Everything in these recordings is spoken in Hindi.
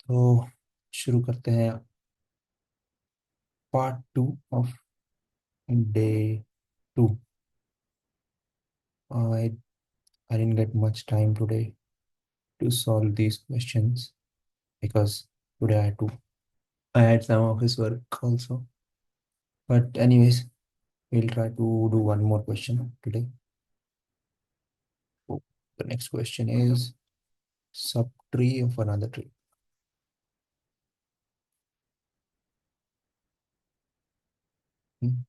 तो शुरू करते हैं part 2 of day 2. I I didn't get much time today to solve these questions because today I had some office work also. But anyways, we'll try to do one more question today. So the next question is subtree of another tree. हम्म,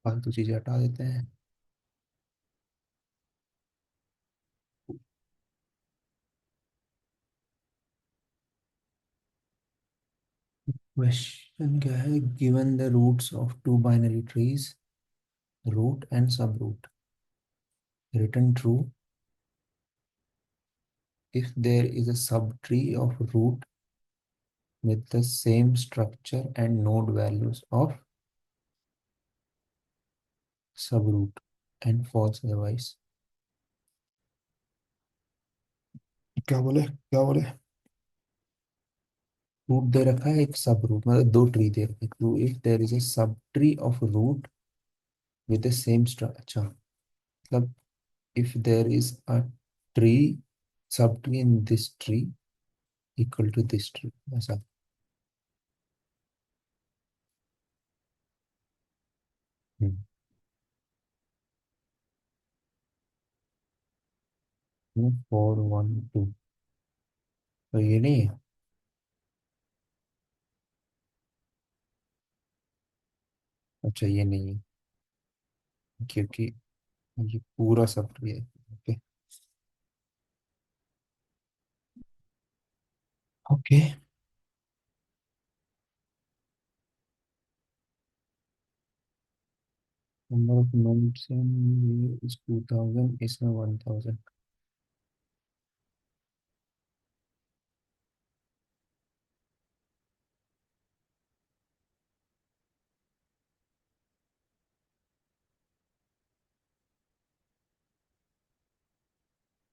फालतू चीजें हटा देते हैं. क्वेश्चन क्या है? Given the roots of two binary trees, root and subroot, return true if there is a subtree of root with the same structure and node values of subroot, and false otherwise. क्या बोले क्या बोले? रूट दे रखा है, एक सब रूट, मतलब दो ट्री दे रखे. To if there is a subtree of root with the same structure. अच्छा, मतलब if there is a tree, subtree in this tree equal to this tree, ऐसा. 4 1 2, तो ये नहीं है. अच्छा, ये नहीं है क्योंकि ये पूरा सब ट्री है. Okay. Okay. Number of nodes in is 2000, इसमें 1000.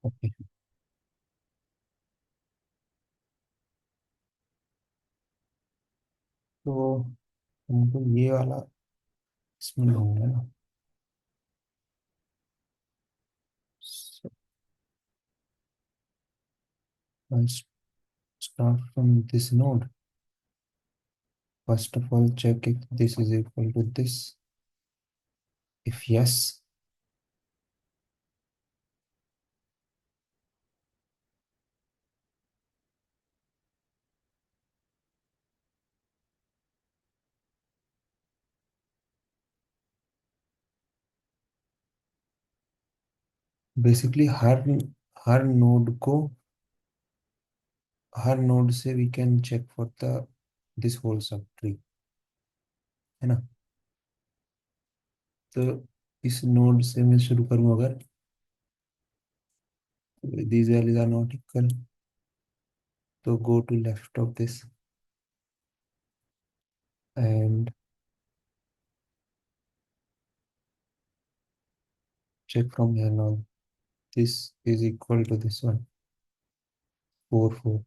ओके. तो हमको ये वाला इसमें ढूंढना है ना. Start from this node. First of all check if this is equal to this. If yes, basically हर नोड को, हर नोड से we can check for the this whole subtree, है ना. तो इस नोड से मैं शुरू करूं अगर, these values are not equal, तो go to left of this and check from here. Now this is equal to this one, 4 4.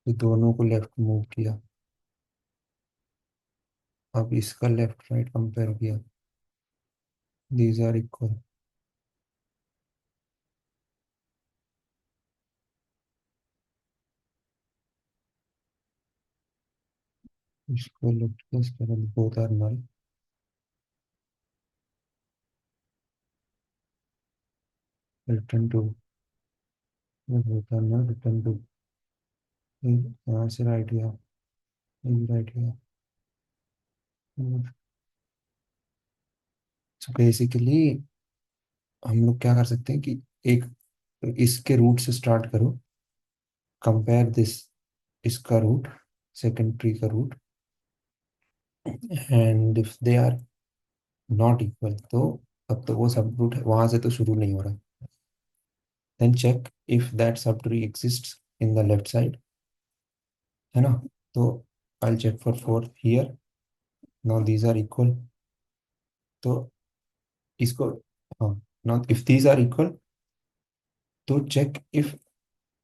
तो दोनों को लेफ्ट मूव किया. अब इसका लेफ्ट राइट कंपेयर किया. These are equal. इसको लेफ्ट प्लस करें, both are null. Return true, both are null, return true. यहाँ से राइट गया, ये भी राइट गया. तो बेसिकली हम लोग क्या कर सकते हैं कि एक, इसके रूट से स्टार्ट करो, कंपेयर दिस, इसका रूट, सेकंड ट्री का root, and if they are not equal तो अब तो वो सब रूट वहां से तो शुरू नहीं हो रहा. Then check if that subtree exist in the left side, है ना. तो I check for 4 here. Now these are equal. तो इसको, हाँ, now if these are equal तो चेक इफ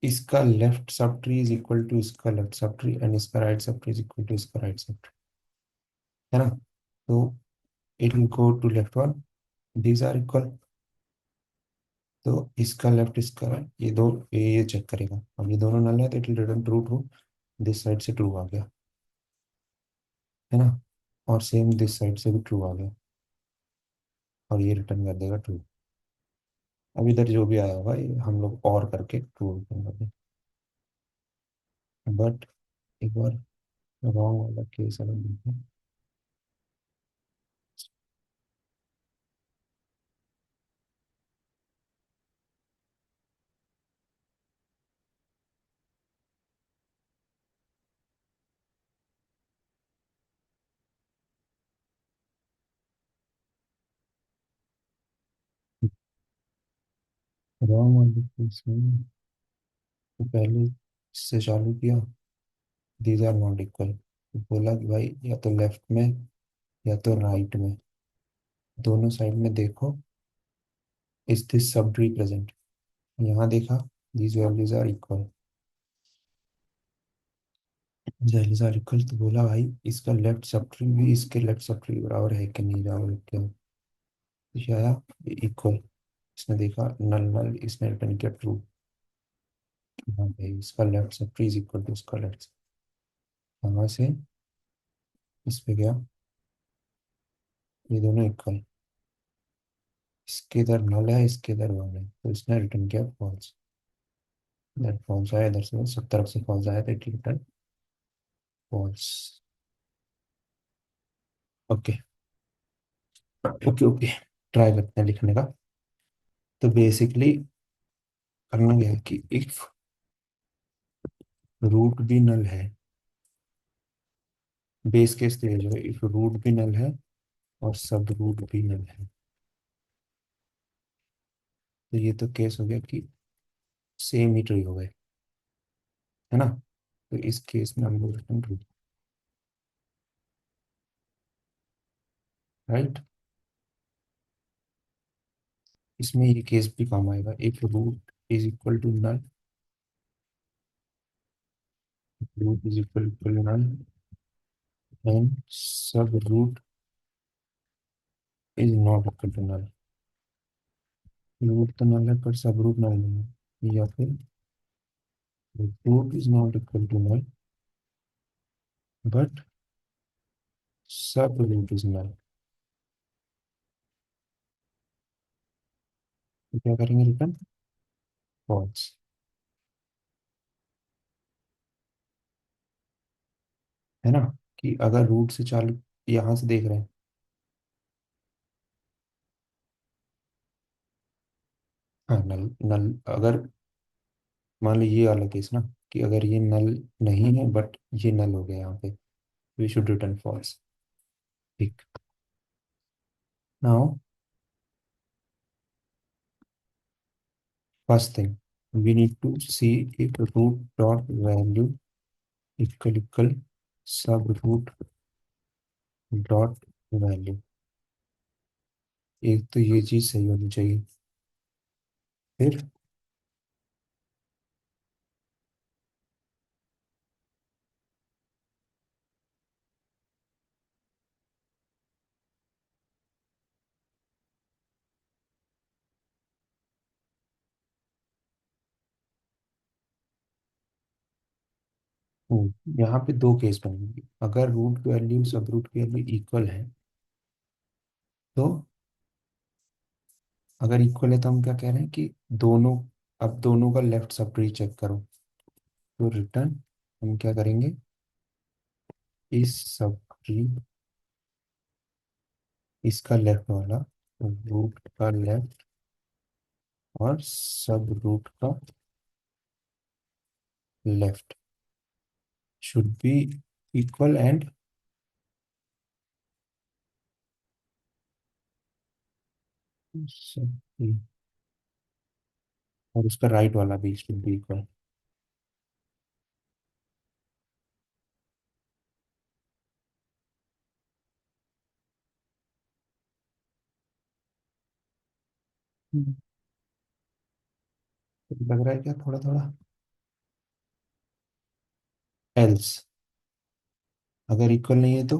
इसका left subtree is equal to इसका लेफ्ट सब ट्री एंड इसका right subtree is equal to इसका राइट सब ट्री, है ना? तो it will go to left one, these are equal. तो इसका लेफ्ट इसका right, ये दो ये चेक करेगा। अब ये दोनों नल है तो it will return true true, this side से ट्रू आ गया, है ना? और सेम दिस साइड से भी ट्रू आ गया, और ये रिटर्न कर देगा ट्रू। अब इधर जो भी आया होगा ये हम लोग और करके ट्रू रिटर्न कर देंगे। बट एक बार रॉन्ग वाला केस अगर देखें, रॉन्ग वाले केस में तो पहले इससे चालू किया, दीज आर नॉट इक्वल, तो बोला कि भाई या तो लेफ्ट में या तो राइट में, दोनों साइड में देखो, is this subtree present? यहाँ देखा, these values are equal, values are equal, तो बोला भाई इसका लेफ्ट सब ट्री भी इसके लेफ्ट सब ट्री बराबर है कि नहीं बराबर, क्या? तो ये आया इक्वल, इसने देखा नल नल, इसने रिटर्न किया ट्रू। हाँ भाई इसका left subtree is equal to इसका लेफ्ट, यहाँ से इस पे गया, ये दोनों इक्वल, इसके इधर नल है इसके इधर वन है, तो इसने रिटर्न किया फॉल्स। इधर फॉल्स आया, इधर से सब तरफ से फॉल्स आया, तो it return false. Okay okay okay, try करते हैं लिखने का। तो बेसिकली करना क्या है कि इफ रूट भी नल है, बेस केस तो ये जो है इफ रूट भी नल है और सब रूट भी नल है, तो ये तो केस हो गया कि सेम ही ट्री हो गए, है ना? तो इस केस में हम लोग रिटर्न ट्रू, राइट? इसमें ये केस भी काम आएगा, if root is equal to null, root is equal to null and sub root is not equal to null. Root तो नल है पर सब रूट नल नहीं है, या फिर root is not equal to null but सब रूट इज नल, तो क्या करेंगे? रिटर्न फॉल्स, है ना? कि अगर रूट से चालू, यहाँ से देख रहे हैं, हाँ नल नल, अगर मान लो ये वाला केस ना, कि अगर ये नल नहीं है बट ये नल हो गया यहाँ पे, वी शुड रिटर्न फॉल्स। ठीक, now first thing we need to see if root dot value equal सब रूट डॉट वैल्यू, एक तो ये चीज सही होनी चाहिए। फिर यहाँ पे दो केस बनेंगे, अगर रूट की वैल्यू सब रूट की वैल्यू इक्वल है, तो अगर इक्वल है तो हम क्या कह रहे हैं कि दोनों, अब दोनों का लेफ्ट सब ट्री चेक करो, तो रिटर्न हम क्या करेंगे, इस सब ट्री, इसका लेफ्ट वाला रूट का लेफ्ट और सब रूट का left should be equal and और उसका राइट वाला भी शुड बी इक्वल। लग रहा है क्या थोड़ा थोड़ा? एल्स, अगर इक्वल नहीं है तो,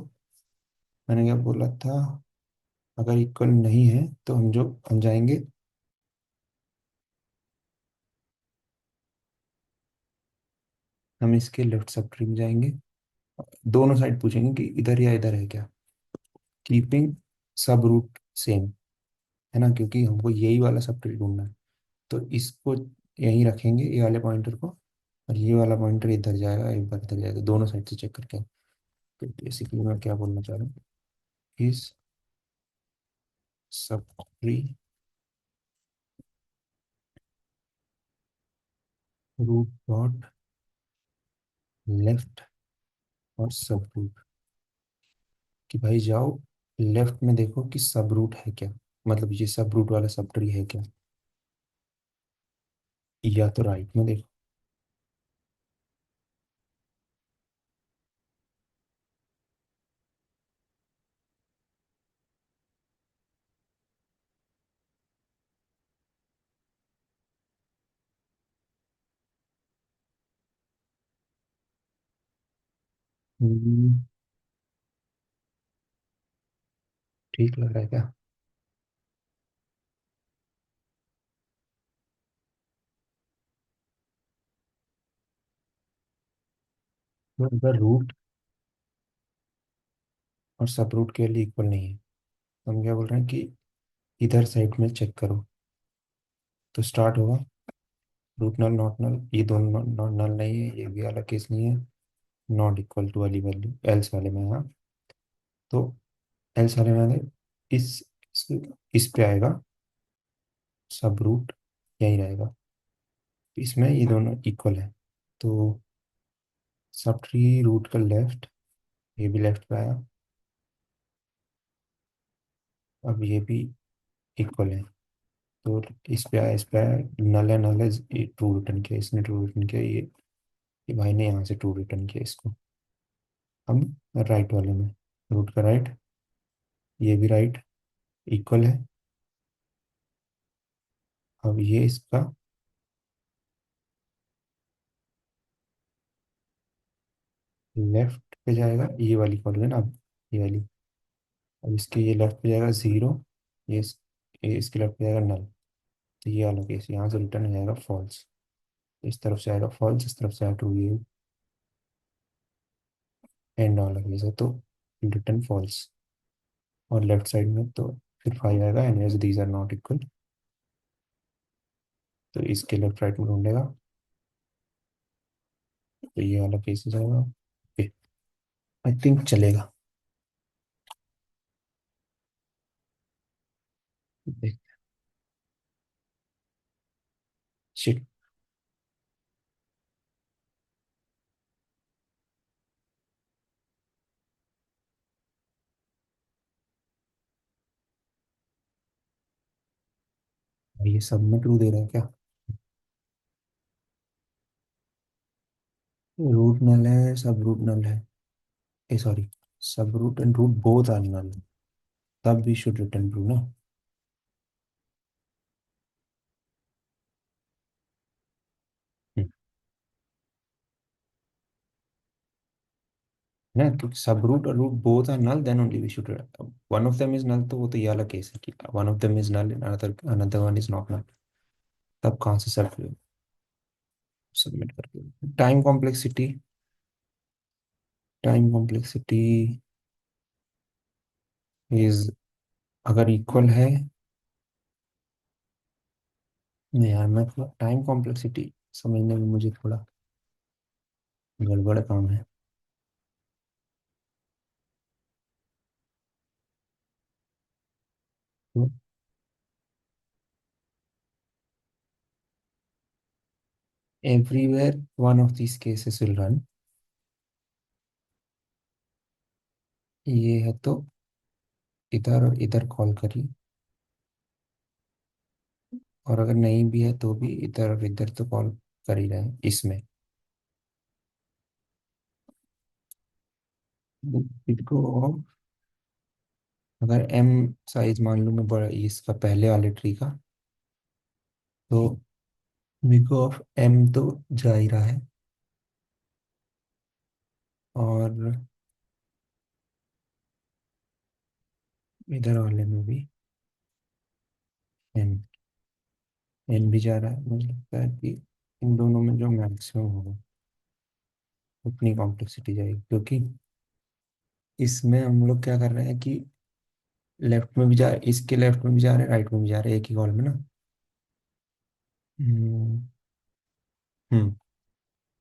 मैंने क्या बोला था, अगर इक्वल नहीं है तो हम जाएंगे, हम इसके लेफ्ट सब ट्री में जाएंगे, दोनों साइड पूछेंगे कि इधर या इधर है क्या, कीपिंग सब रूट सेम, है ना, क्योंकि हमको यही वाला सब ट्री ढूंढना है। तो इसको यहीं रखेंगे, ये वाले पॉइंटर को, और ये वाला पॉइंटर इधर जाएगा, एक बार इधर जाएगा, दोनों साइड से चेक करके। तो बेसिकली मैं क्या बोलना चाह रहा हूँ, इस sub tree root dot left और सब रूट, कि भाई जाओ लेफ्ट में देखो कि सब रूट है क्या, मतलब ये सब रूट वाला सब ट्री है क्या, या तो राइट में देखो। हम्म, ठीक लग रहा है क्या? तो अगर रूट और सब रूट के लिए इक्वल नहीं है, तो हम क्या बोल रहे हैं कि इधर साइड में चेक करो, तो स्टार्ट होगा रूट नल नॉट नल, ये दोनों नॉट नल नहीं है, ये भी वाला केस नहीं है, नॉट इक्वल टू वाली वैल्यू एल्स वाले में, हाँ। तो एल्स वाले में इस, इस पे आएगा सब रूट, यही रहेगा, इसमें ये दोनों इक्वल है, तो सब ट्री रूट का लेफ्ट, ये भी लेफ्ट पे आया, अब ये भी इक्वल है, तो इस पे आया, इस पे आया, नल है, नल है, ट्रू रिटर्न किया, इसने ट्रू रिटर्न किया, ये भाई ने यहाँ से ट्रू रिटर्न किया इसको। हम राइट वाले में, रूट का राइट, ये भी राइट, इक्वल है, अब ये इसका लेफ्ट पे जाएगा, ये वाली कॉल है ना, अब ये वाली, अब इसके ये लेफ्ट पे जाएगा ज़ीरो, ये ये इसके लेफ्ट पे जाएगा नल, तो ये वाला केस यहाँ से रिटर्न हो जाएगा फॉल्स, इस तरफ से आएगा फॉल्स, इस तरफ से आएगा ट्रू, ये एंड वाला केस है, तो रिटर्न फॉल्स, और लेफ्ट साइड में तो फिर 5 आएगा, and as these are not equal, तो इसके लेफ्ट राइट में ढूंढेगा, तो ये वाला केस हो जाएगा, आई थिंक चलेगा, देख, शिट, ये सब में ट्रू दे रहा है क्या? रूट नल है, सब रूट नल है, uh sorry, sub root and root both are null, तब वी शुड रिटर्न ट्रू ना। हम्म, ना, क्योंकि सब रूट और root both are null, then only we should, one of them is null, तो वो तो ये वाला केस है कि one of them is null, another another one is not null, तब कहाँ से सब सबमिट करके, टाइम कॉम्प्लेक्सिटी इज, अगर इक्वल है, नहीं यार, मैं टाइम कॉम्प्लेक्सिटी समझने में मुझे थोड़ा गड़बड़ काम है। तो everywhere one of this cases will run, ये है तो इधर और इधर कॉल करी, और अगर नहीं भी है तो भी इधर और इधर तो कॉल कर ही रहे हैं इसमें, इसको अगर एम साइज मान लूँ मैं बड़ा इसका पहले वाले ट्री का, तो बिग ऑफ एम तो जा ही रहा है, और इधर वाले में भी एन एन भी जा रहा है। मुझे लगता है कि इन दोनों में जो मैक्सिमम होगा उतनी कॉम्प्लेक्सिटी जाएगी, क्योंकि इसमें हम लोग क्या कर रहे हैं कि लेफ्ट में भी जा, इसके लेफ्ट में भी जा रहे हैं, राइट में भी जा रहे हैं, एक ही कॉल में ना। हम्म। हम्म।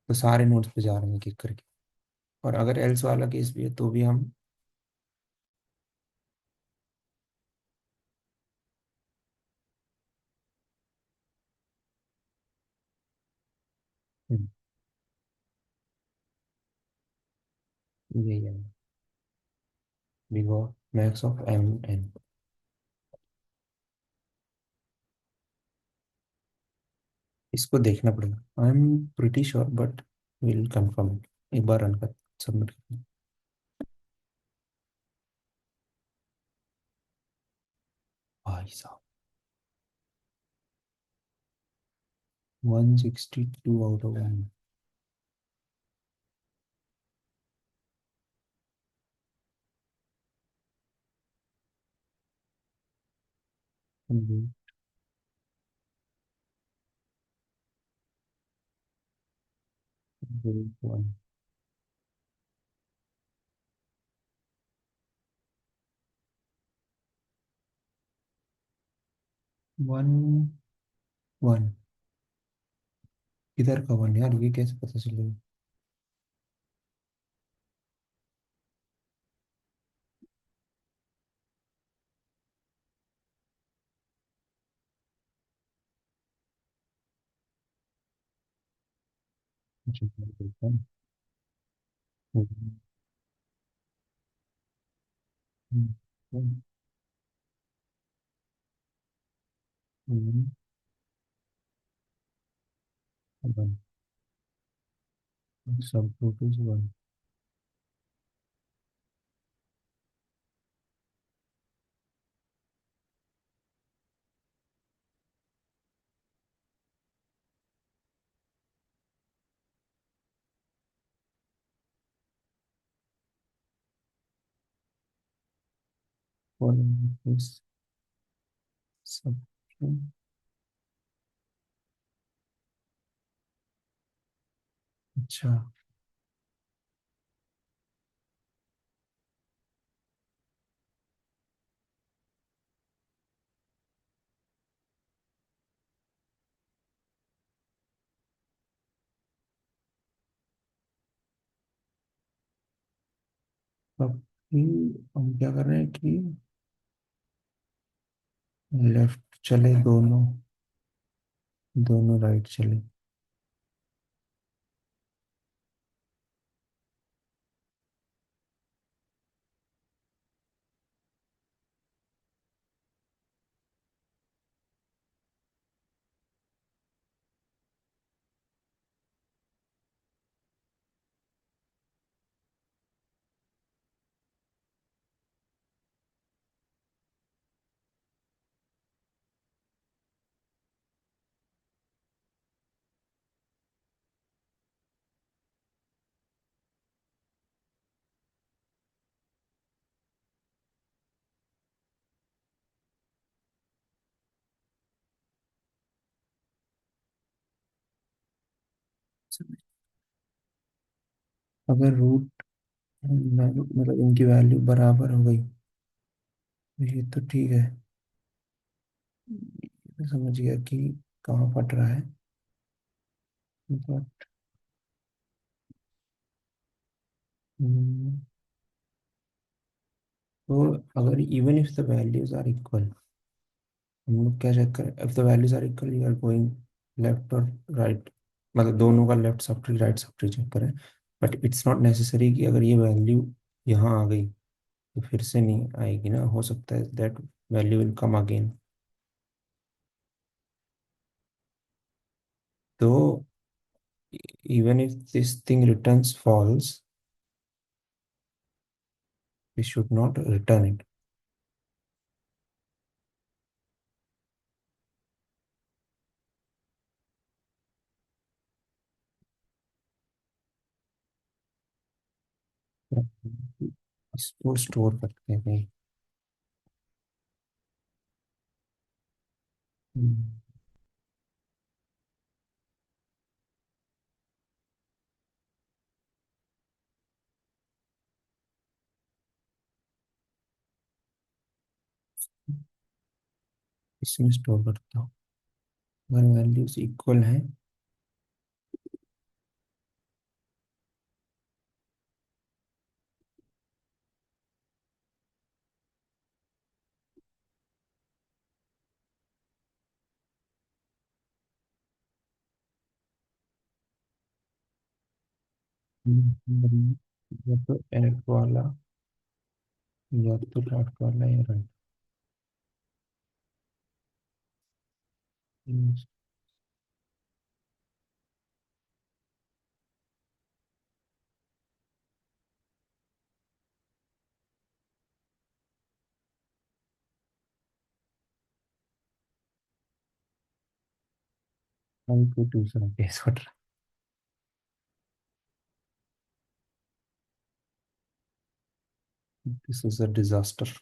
तो सारे नोड्स पे जा रहे हैं एक एक करके। और अगर एल्स वाला केस भी है तो भी हम यही है, big max of M N. इसको देखना पड़ेगा, I am pretty sure, but will confirm it. एक बार रन कर सबमिट कर। भाई साहब, 162 out of 1। One one one. इधर का वन यार, ये कैसे पता चलेगा? अच्छा, मैं देखता हूँ। हम्म, हम्म, हम्म, हम्म, वन। सब टोटल वन। वन सब। अच्छा, अब भी हम क्या कर रहे हैं कि लेफ्ट चले दोनों, दोनों राइट चले। अगर रूट मतलब इनकी वैल्यू बराबर हो गई तो ये तो ठीक है। मैं समझ गया कि कहाँ फट रहा है। बट तो अगर even if the values are equal, हम लोग क्या चेक करें? If the values are equal you are going left और राइट, मतलब दोनों का left subtree right subtree check करें। बट इट्स नॉट नेसेसरी कि अगर ये वैल्यू यहाँ आ गई तो फिर से नहीं आएगी ना, हो सकता है that value will come again. तो even if this thing returns false, we should not return it. इसको स्टोर करते हैं कहीं। हम्म, इसमें स्टोर करता हूँ। अगर वैल्यूज इक्वल है, या तो एड वाला या तो लेफ्ट वाला या right. 5 to 2 case but this is a disaster.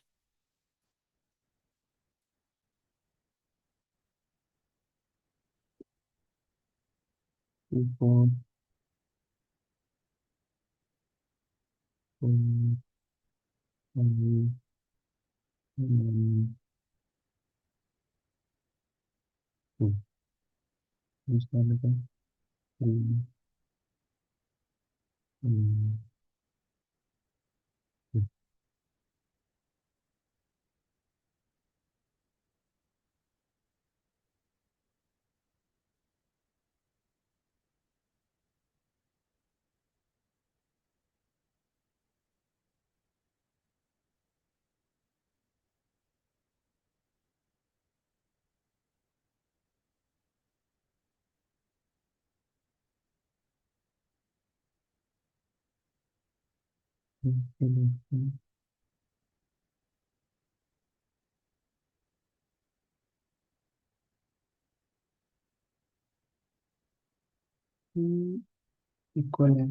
Equal है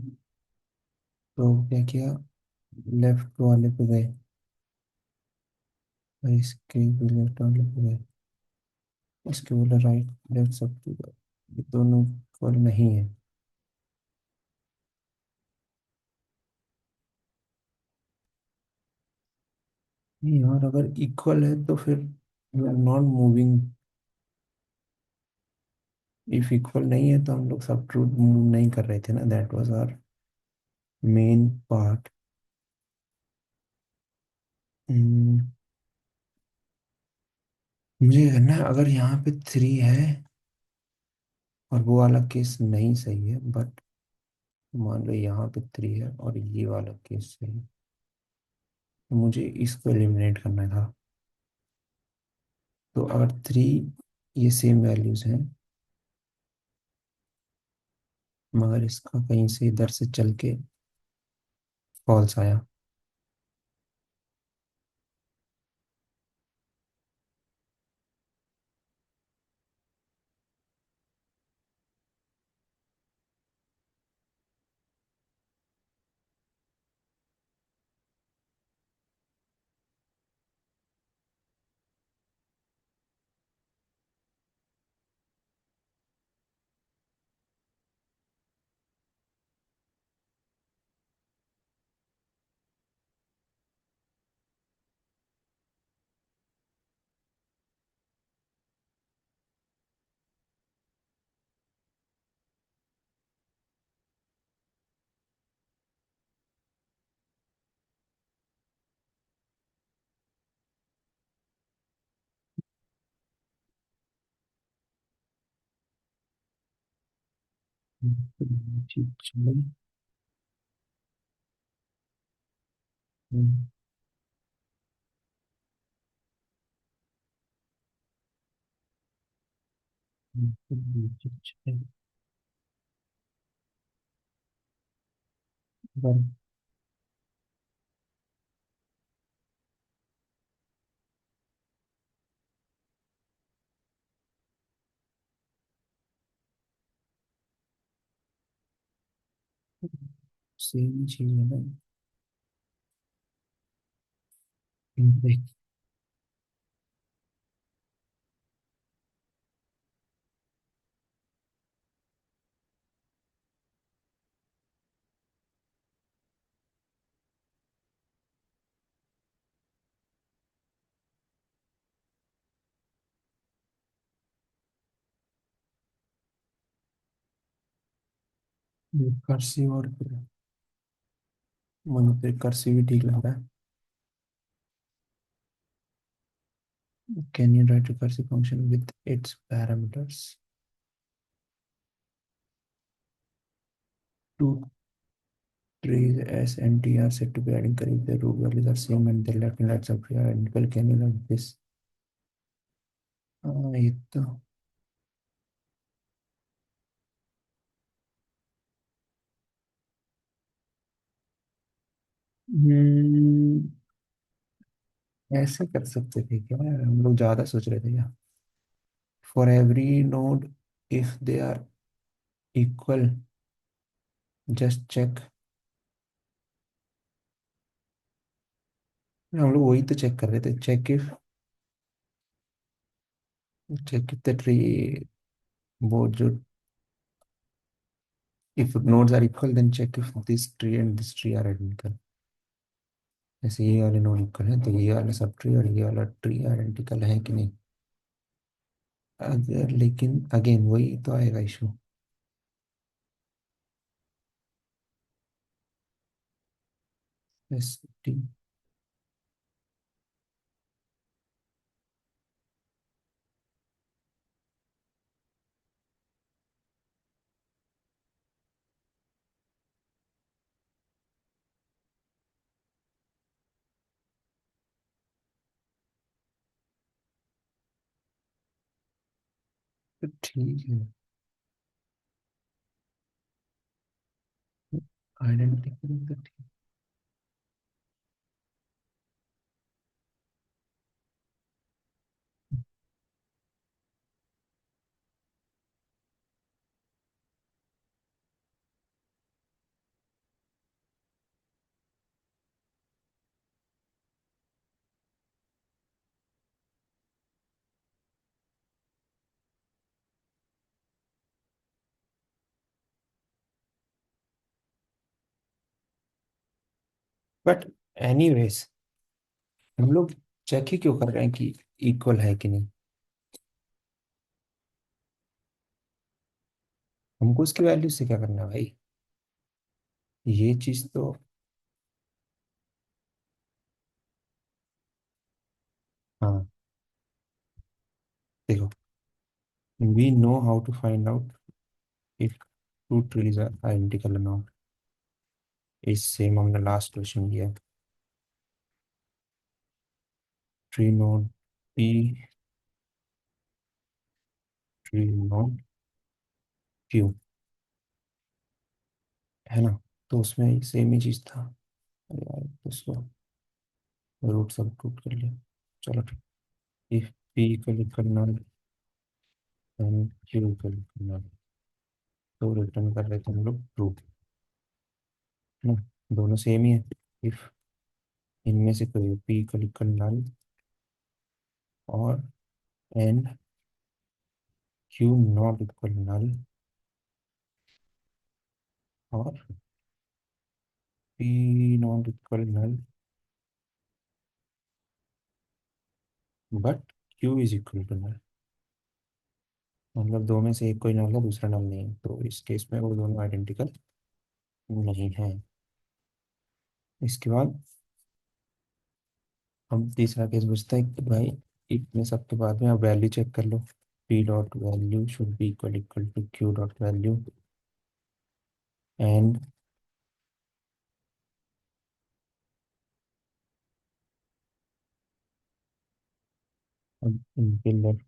तो क्या किया, लेफ्ट वाले पे गए और इसके भी लेफ्ट वाले पे गए, इसके बोले राइट लेफ्ट सब पे गए। ये दोनों इक्वल नहीं है। नहीं यार, अगर इक्वल है तो फिर नॉन मूविंग। इफ इक्वल नहीं है तो हम लोग सब ट्रूथ मूव नहीं कर रहे थे ना, that was our main part. मुझे करना है, अगर यहाँ पे 3 है और वो वाला केस नहीं सही है, बट मान लो यहाँ पे 3 है और ये वाला केस सही है, तो मुझे इसको एलिमिनेट करना था। तो अगर 3 ये सेम वैल्यूज हैं, मगर इसका कहीं से इधर से चल के फॉल्स आया, ठीक चलो। सेम चीज है ना। देख, कर्सिव और मुझे कर्सिव भी ठीक लग रहा है। Can you write recursive function with its parameters? Two trees S and T are said to be identical if their root values are same and their left and right subtree are identical. Can you write this? ये तो हम्म, ऐसे कर सकते थे क्या यार, हम लोग ज्यादा सोच रहे थे क्या? For every node if they are equal just check. हम लोग वही तो चेक कर रहे थे, चेक इफ द ट्री, वो जो if nodes are equal then check if this tree and this tree are identical। जैसे ये वाले नोड इक्वल है तो ये वाला सब ट्री और ये वाला ट्री आइडेंटिकल है कि नहीं? अगर लेकिन अगेन वही तो आएगा इशू। S T. तो ठीक है, आइडेंटिकल तो ठीक। बट एनीवेज हम लोग चेक ही क्यों कर रहे हैं कि इक्वल है कि नहीं? हमको उसकी वैल्यू से क्या करना है भाई? ये चीज तो, हाँ देखो, we know how to find out if two trees are identical or not। इस सेम हमने लास्ट क्वेश्चन किया। Tree node P, tree node Q, है ना? तो उसमें सेम ही चीज था। अरे यार तो उसको रूट सब टूट कर लिया। चलो ठीक। If P equal equal null and Q equal equal null, तो रिटर्न कर रहे थे हम लोग ट्रू, है ना? दोनों सेम ही है। इफ इनमें से कोई पी इक्वल इक्वल नल और and Q not equal null और P not equal null but Q is equal to null, मतलब दो में से एक कोई नल है दूसरा नल नहीं है, तो इस केस में वो दोनों आइडेंटिकल नहीं है। इसके बाद हम तीसरा केस पूछता है कि भाई इतने सब के बाद में आप वैल्यू चेक कर लो। P dot value should be equal equal to Q dot value and इनके लेफ्ट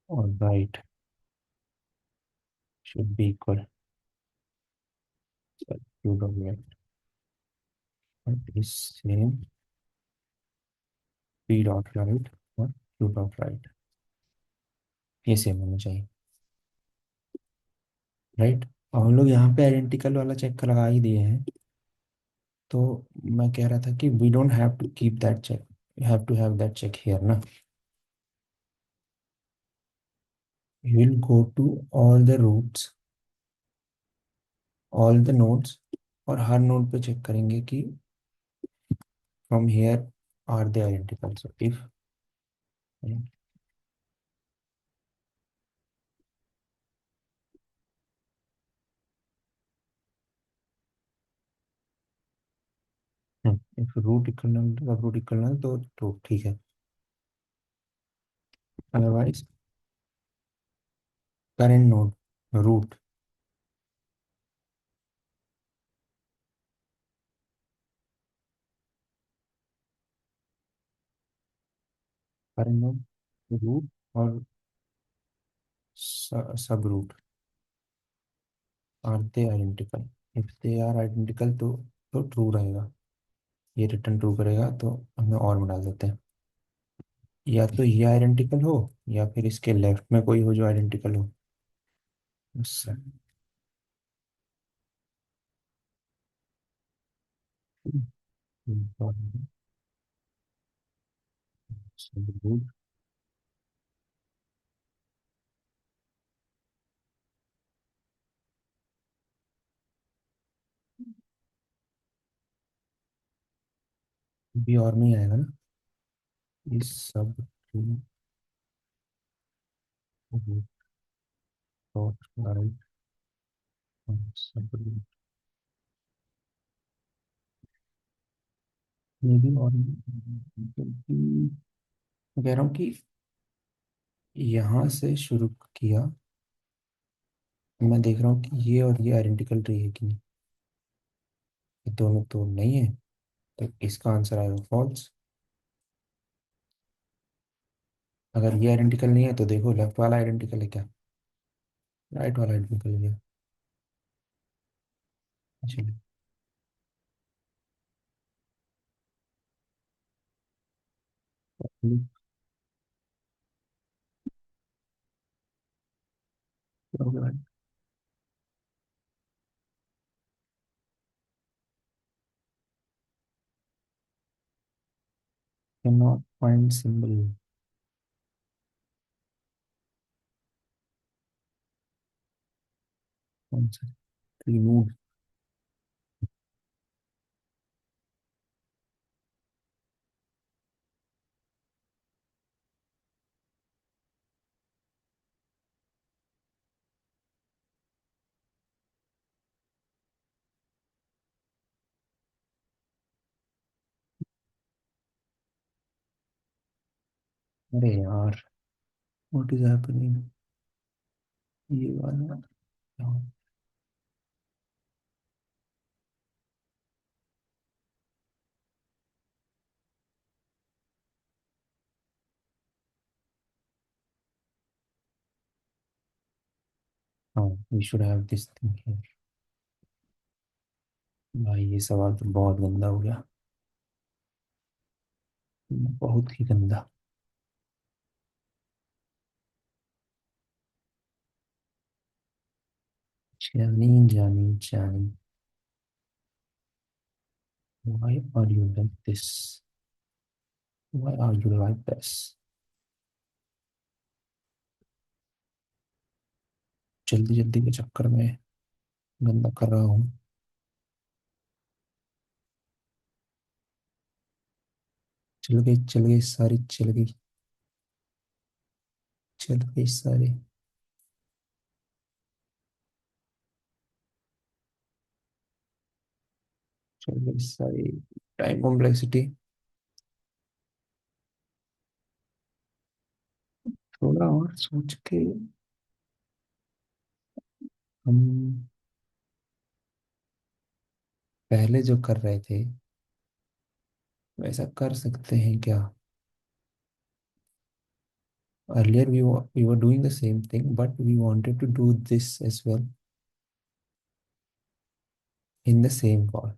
और right should be equal Q dot left और इस सेम पी डॉट राइट और क्यू डॉट राइट, ये सेम होना चाहिए, राइट? और हम लोग यहाँ पे आइडेंटिकल वाला चेक लगा ही दिए हैं। तो मैं कह रहा था कि we don't have to keep that check, you have to have that check here ना. You will go to all the roots, all the nodes, और हर नोड पे चेक करेंगे कि from here are they identical. So if if root equal सब रूट इक्वल तो ठीक है. Otherwise current node root, current node root और sub root are they identical. If they are identical तो ट्रू रहेगा, ये रिटर्न ट्रू करेगा. तो हमें और में डाल देते हैं, या तो ये आइडेंटिकल हो या फिर इसके लेफ्ट में कोई हो जो आइडेंटिकल हो उससे. सब रूट भी और में ही आएगा ना. इस सब रूट डॉट राइट सब रूट. ये भी और में, क्योंकि मैं कह रहा हूँ कि यहाँ से शुरू किया, मैं देख रहा हूँ कि ये और ये आइडेंटिकल ट्री है कि नहीं. ये दोनों तो नहीं है, तो इसका आंसर आएगा फॉल्स. अगर ये आइडेंटिकल नहीं है तो देखो लेफ्ट वाला आइडेंटिकल है क्या, राइट वाला आइडेंटिकल है क्या. चलिए. cannot find symbol. कौन सा रिमूव. अरे यार, व्हाट इज हैपनिंग. ये वाला. हाँ, we should have this thing here. भाई ये सवाल तो बहुत गंदा हो गया, बहुत ही गंदा. जानी जानी जानी. Why are you like this? Why are you like this? जल्दी जल्दी के चक्कर में गंदा कर रहा हूँ. चल गई सारी, चल गई, चल गई सारी, चल गई सारी. टाइम कॉम्प्लेक्सिटी थोड़ा और सोच के हम पहले जो कर रहे थे वैसा कर सकते हैं क्या. Earlier we were doing the same thing, but we wanted to do this as well in the same call.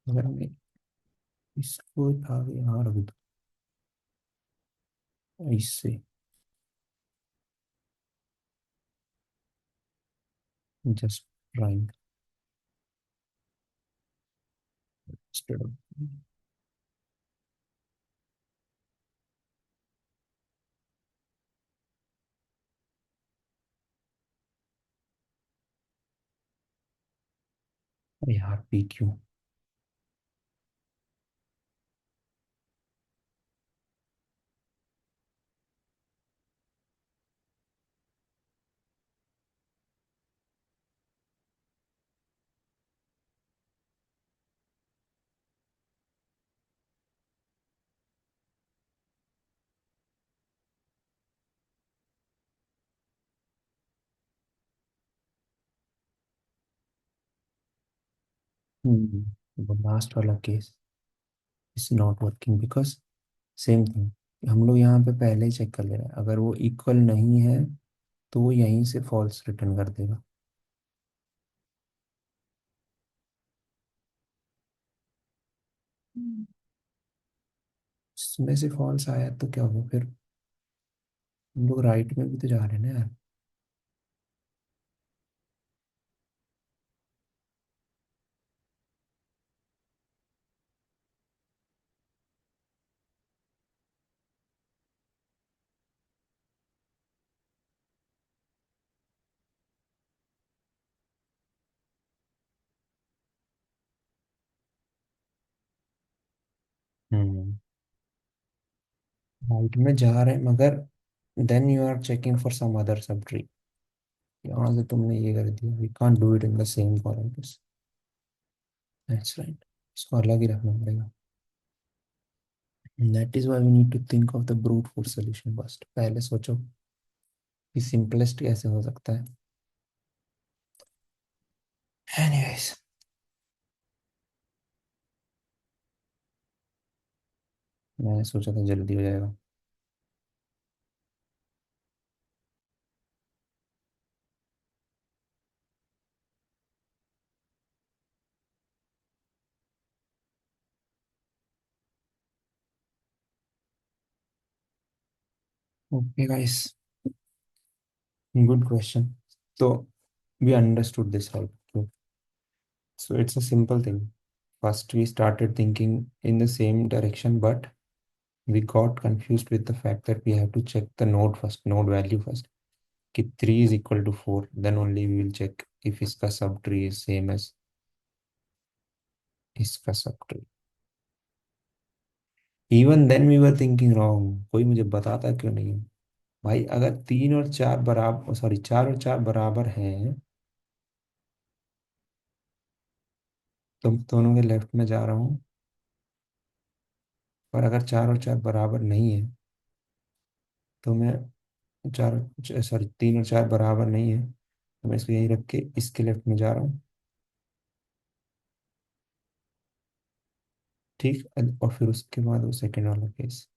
अगर मैं इसको आगे यहाँ रख दूँ इससे, जस्ट ट्राइंग. Instead of. यार पी क्यू। वो लास्ट वाला case is not working because same thing, हम लोग यहाँ पे पहले ही चेक कर ले रहे हैं, अगर वो इक्वल नहीं है तो वो यहीं से फॉल्स रिटर्न कर देगा। इसमें से फॉल्स आया तो क्या होगा फिर? हम लोग राइट में भी तो जा रहे हैं ना यार। राइट में जा रहे हैं मगर then you are checking for some other subtree. यहाँ से तुमने ये कर दिया, we can't do it in the same format. That's right, इसको अलग ही रखना पड़ेगा। That is why we need to think of the brute force solution first. पहले सोचो कि सिंपलेस्ट कैसे हो सकता है। एनीवेज, मैंने सोचा था जल्दी हो जाएगा। Okay guys, good question. तो we understood this, right? So it's a simple thing. First, we started thinking in the same direction, but we got confused with the fact that we have to check the node first, node value first. If 3 is equal to 4, then only we will check if iska subtree is same as iska subtree. Even then we were thinking wrong. कोई मुझे बताता क्यों नहीं है? भाई अगर 3 और 4 बराबर, सॉरी 4 और 4 बराबर हैं, तो दोनों के लेफ्ट में जा रहा हूँ। और अगर 4 और 4 बराबर नहीं है तो मैं चार, सॉरी 3 और 4 बराबर नहीं है तो मैं इसको यहीं रख के इसके लेफ्ट में जा रहा हूँ। ठीक। और फिर उसके बाद वो सेकंड वाला केस,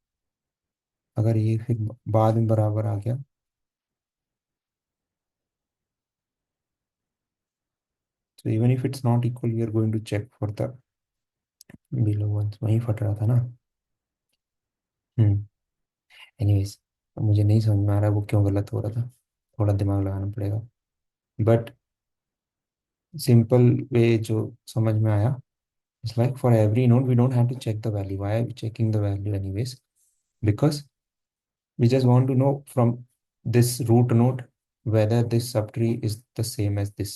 अगर ये फिर बाद में बराबर आ गया, तो even if it's not equal we are going to check for the below ones. वहीं फट रहा था ना। हम्म। एनीवेज, मुझे नहीं समझ में आ रहा वो क्यों गलत हो रहा था, थोड़ा दिमाग लगाना पड़ेगा। बट सिंपल वे जो समझ में आया, it's like for every node we don't have to check the value. Why are we checking the value anyways? Because we just want to know from this root node whether this subtree is the same as this,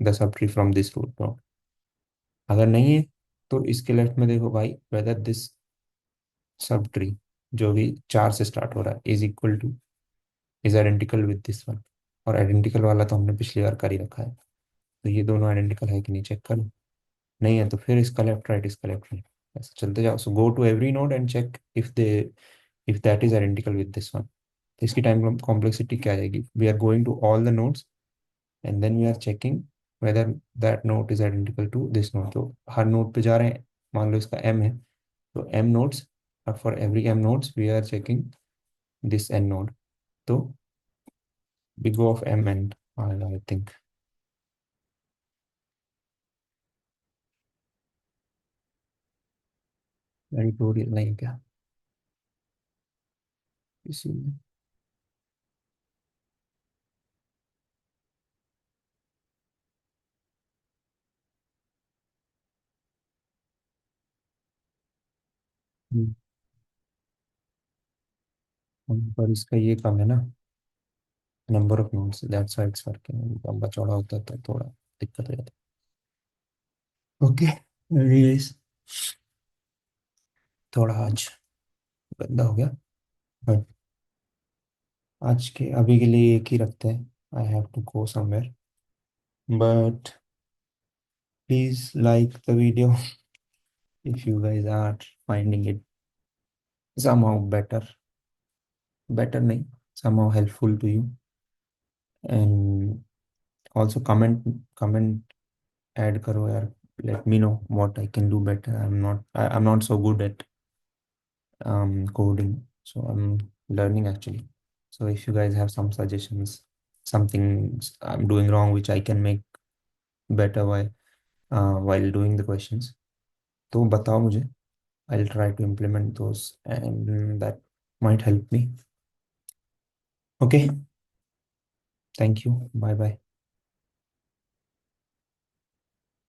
the subtree from this root node. अगर नहीं है तो इसके लेफ्ट में देखो भाई, whether this subtree जो भी 4 से स्टार्ट हो रहा है is equal to, is identical with this one. और आइडेंटिकल वाला तो हमने पिछली बार कर ही रखा है, तो ये दोनों आइडेंटिकल है कि नहीं चेक कर लो। नहीं है तो फिर इसका लेफ्ट राइट, इसका लेफ्ट राइट, ऐसे चलते जाओ। So go to every node and check if they, if that is identical with this one. तो इसकी टाइम कॉम्प्लेक्सिटी क्या आ जाएगी? We are going to all the nodes and then we are checking whether that node is identical to this node. तो हर नोड पे जा रहे हैं, मान लो इसका m है तो m नोड्स, और फॉर एवरी m nodes we are checking this n node. तो big O of m and I think editorial नहीं है क्या इसीलिए? हम्म, पर इसका ये कम है ना, number of notes, that's why it's working. लंबा चौड़ा होता है तो थोड़ा दिक्कत हो जाती है। ओके, एनीवेज, थोड़ा आज गंदा हो गया, बट आज के अभी के लिए एक ही रखते हैं। I have to go somewhere, but please like the video if you guys are finding it somehow better नहीं, somehow helpful to you, and also comment add करो यार, let me know what I can do better. I'm not so good at coding, so I'm learning actually. So if you guys have some suggestions, something I'm doing wrong which I can make better while doing the questions, तो बताओ मुझे. I'll try to implement those and that might help me. Okay, thank you. Bye bye.